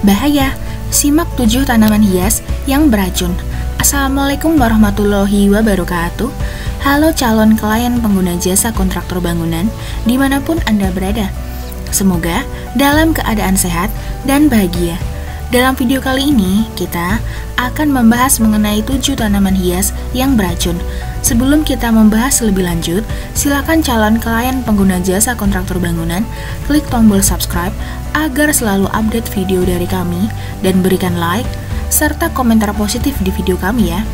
Bahaya, simak 7 tanaman hias yang beracun. Assalamualaikum warahmatullahi wabarakatuh. Halo calon klien pengguna jasa kontraktor bangunan dimanapun Anda berada. Semoga dalam keadaan sehat dan bahagia. Dalam video kali ini, kita akan membahas mengenai 7 tanaman hias yang beracun. Sebelum kita membahas lebih lanjut, silakan calon klien pengguna jasa kontraktor bangunan klik tombol subscribe agar selalu update video dari kami dan berikan like serta komentar positif di video kami ya.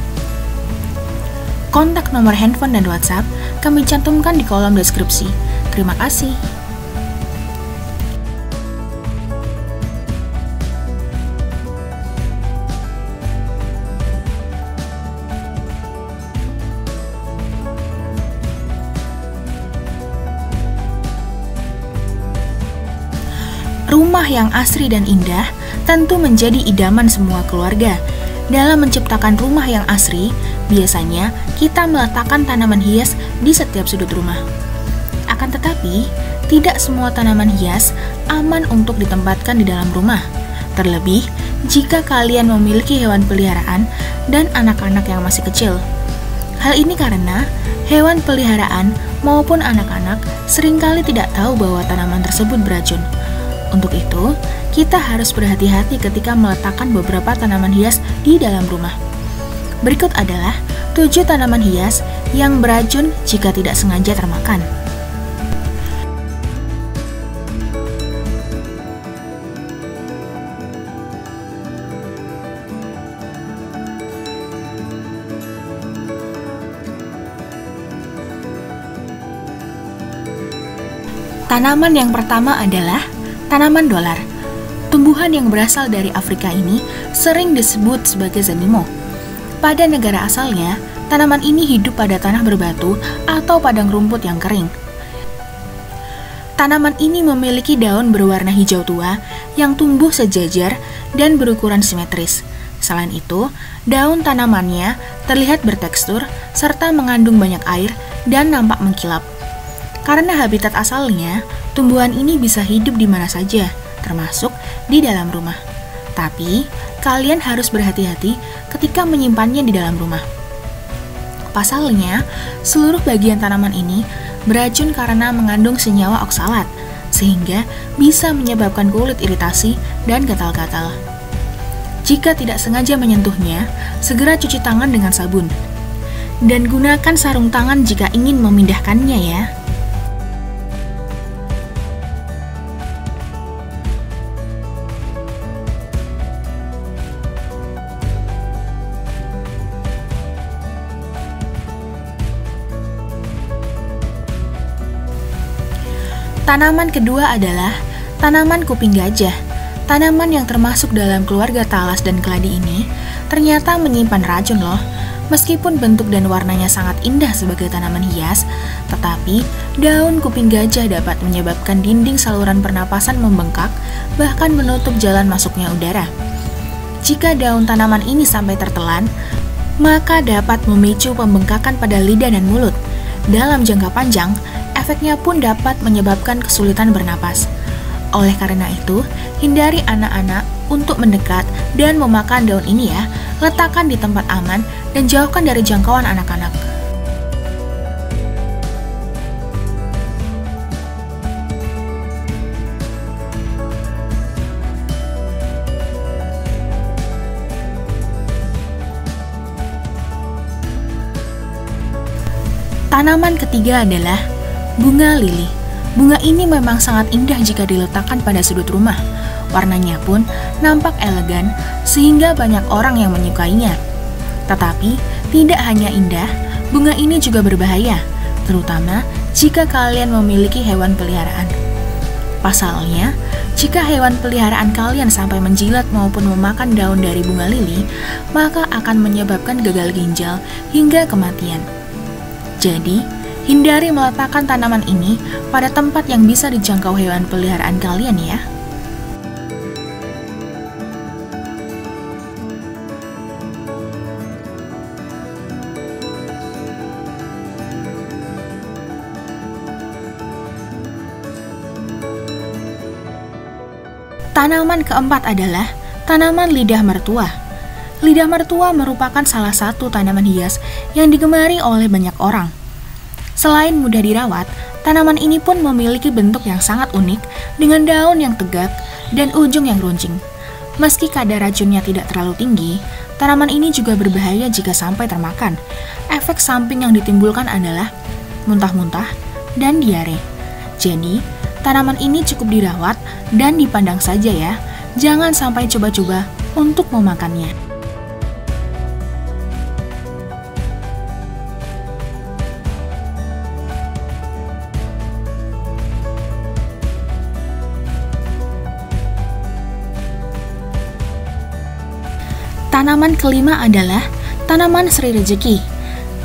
Kontak nomor handphone dan WhatsApp kami cantumkan di kolom deskripsi. Terima kasih. Rumah yang asri dan indah tentu menjadi idaman semua keluarga. Dalam menciptakan rumah yang asri, biasanya kita meletakkan tanaman hias di setiap sudut rumah. Akan tetapi, tidak semua tanaman hias aman untuk ditempatkan di dalam rumah. Terlebih, jika kalian memiliki hewan peliharaan dan anak-anak yang masih kecil. Hal ini karena hewan peliharaan maupun anak-anak seringkali tidak tahu bahwa tanaman tersebut beracun. Untuk itu, kita harus berhati-hati ketika meletakkan beberapa tanaman hias di dalam rumah. Berikut adalah 7 tanaman hias yang beracun jika tidak sengaja termakan. Tanaman yang pertama adalah tanaman dolar. Tumbuhan yang berasal dari Afrika ini sering disebut sebagai zanimo. Pada negara asalnya, tanaman ini hidup pada tanah berbatu atau padang rumput yang kering. Tanaman ini memiliki daun berwarna hijau tua yang tumbuh sejajar dan berukuran simetris. Selain itu, daun tanamannya terlihat bertekstur serta mengandung banyak air dan nampak mengkilap. Karena habitat asalnya, tumbuhan ini bisa hidup di mana saja, termasuk di dalam rumah. Tapi, kalian harus berhati-hati ketika menyimpannya di dalam rumah. Pasalnya, seluruh bagian tanaman ini beracun karena mengandung senyawa oksalat, sehingga bisa menyebabkan kulit iritasi dan gatal-gatal. Jika tidak sengaja menyentuhnya, segera cuci tangan dengan sabun. Dan gunakan sarung tangan jika ingin memindahkannya ya. Tanaman kedua adalah tanaman kuping gajah. Tanaman yang termasuk dalam keluarga talas dan keladi ini ternyata menyimpan racun loh. Meskipun bentuk dan warnanya sangat indah sebagai tanaman hias, tetapi daun kuping gajah dapat menyebabkan dinding saluran pernapasan membengkak, bahkan menutup jalan masuknya udara. Jika daun tanaman ini sampai tertelan, maka dapat memicu pembengkakan pada lidah dan mulut. Dalam jangka panjang, efeknya pun dapat menyebabkan kesulitan bernapas. Oleh karena itu, hindari anak-anak untuk mendekat dan memakan daun ini ya. Letakkan di tempat aman dan jauhkan dari jangkauan anak-anak. Tanaman ketiga adalah bunga lili. Bunga ini memang sangat indah jika diletakkan pada sudut rumah. Warnanya pun nampak elegan sehingga banyak orang yang menyukainya. Tetapi tidak hanya indah, bunga ini juga berbahaya, terutama jika kalian memiliki hewan peliharaan. Pasalnya, jika hewan peliharaan kalian sampai menjilat maupun memakan daun dari bunga lili, maka akan menyebabkan gagal ginjal hingga kematian. Jadi, hindari meletakkan tanaman ini pada tempat yang bisa dijangkau hewan peliharaan kalian ya. Tanaman keempat adalah tanaman lidah mertua. Lidah mertua merupakan salah satu tanaman hias yang digemari oleh banyak orang. Selain mudah dirawat, tanaman ini pun memiliki bentuk yang sangat unik dengan daun yang tegak dan ujung yang runcing. Meski kadar racunnya tidak terlalu tinggi, tanaman ini juga berbahaya jika sampai termakan. Efek samping yang ditimbulkan adalah muntah-muntah dan diare. Jadi, tanaman ini cukup dirawat dan dipandang saja ya. Jangan sampai coba-coba untuk memakannya. Tanaman kelima adalah tanaman Sri Rejeki.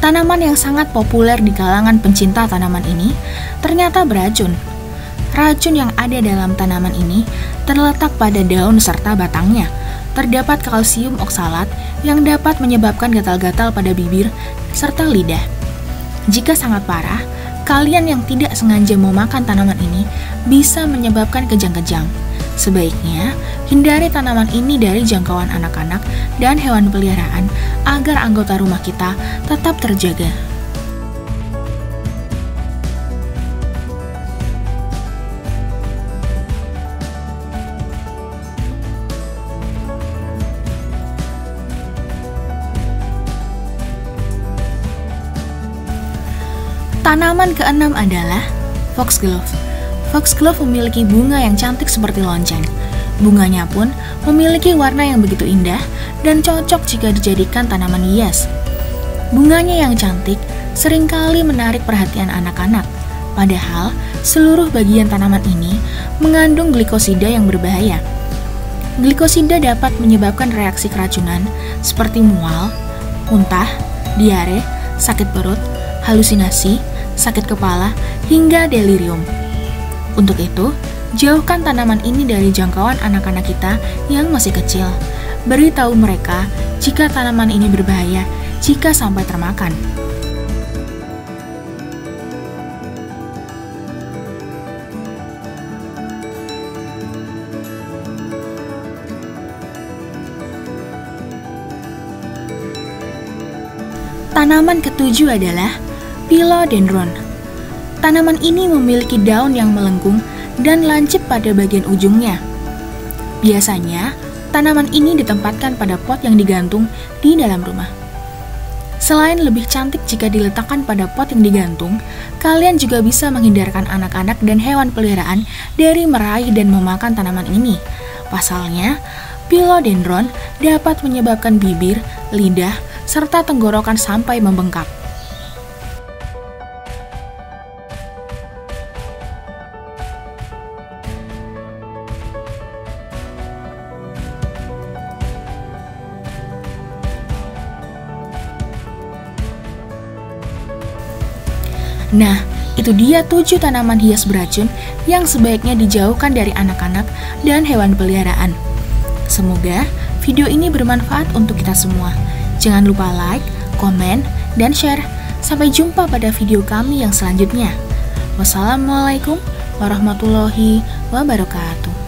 Tanaman yang sangat populer di kalangan pencinta tanaman ini ternyata beracun. Racun yang ada dalam tanaman ini terletak pada daun serta batangnya. Terdapat kalsium oksalat yang dapat menyebabkan gatal-gatal pada bibir serta lidah. Jika sangat parah, kalian yang tidak sengaja memakan tanaman ini bisa menyebabkan kejang-kejang. Sebaiknya, hindari tanaman ini dari jangkauan anak-anak dan hewan peliharaan agar anggota rumah kita tetap terjaga. Tanaman keenam adalah foxglove. Foxglove memiliki bunga yang cantik seperti lonceng. Bunganya pun memiliki warna yang begitu indah dan cocok jika dijadikan tanaman hias. Bunganya yang cantik seringkali menarik perhatian anak-anak. Padahal, seluruh bagian tanaman ini mengandung glikosida yang berbahaya. Glikosida dapat menyebabkan reaksi keracunan seperti mual, muntah, diare, sakit perut, halusinasi, sakit kepala, hingga delirium. Untuk itu, jauhkan tanaman ini dari jangkauan anak-anak kita yang masih kecil. Beritahu mereka jika tanaman ini berbahaya jika sampai termakan. Tanaman ketujuh adalah philodendron. Tanaman ini memiliki daun yang melengkung dan lancip pada bagian ujungnya. Biasanya, tanaman ini ditempatkan pada pot yang digantung di dalam rumah. Selain lebih cantik jika diletakkan pada pot yang digantung, kalian juga bisa menghindarkan anak-anak dan hewan peliharaan dari meraih dan memakan tanaman ini. Pasalnya, philodendron dapat menyebabkan bibir, lidah, serta tenggorokan sampai membengkak. Nah, itu dia 7 tanaman hias beracun yang sebaiknya dijauhkan dari anak-anak dan hewan peliharaan. Semoga video ini bermanfaat untuk kita semua. Jangan lupa like, komen, dan share. Sampai jumpa pada video kami yang selanjutnya. Wassalamualaikum warahmatullahi wabarakatuh.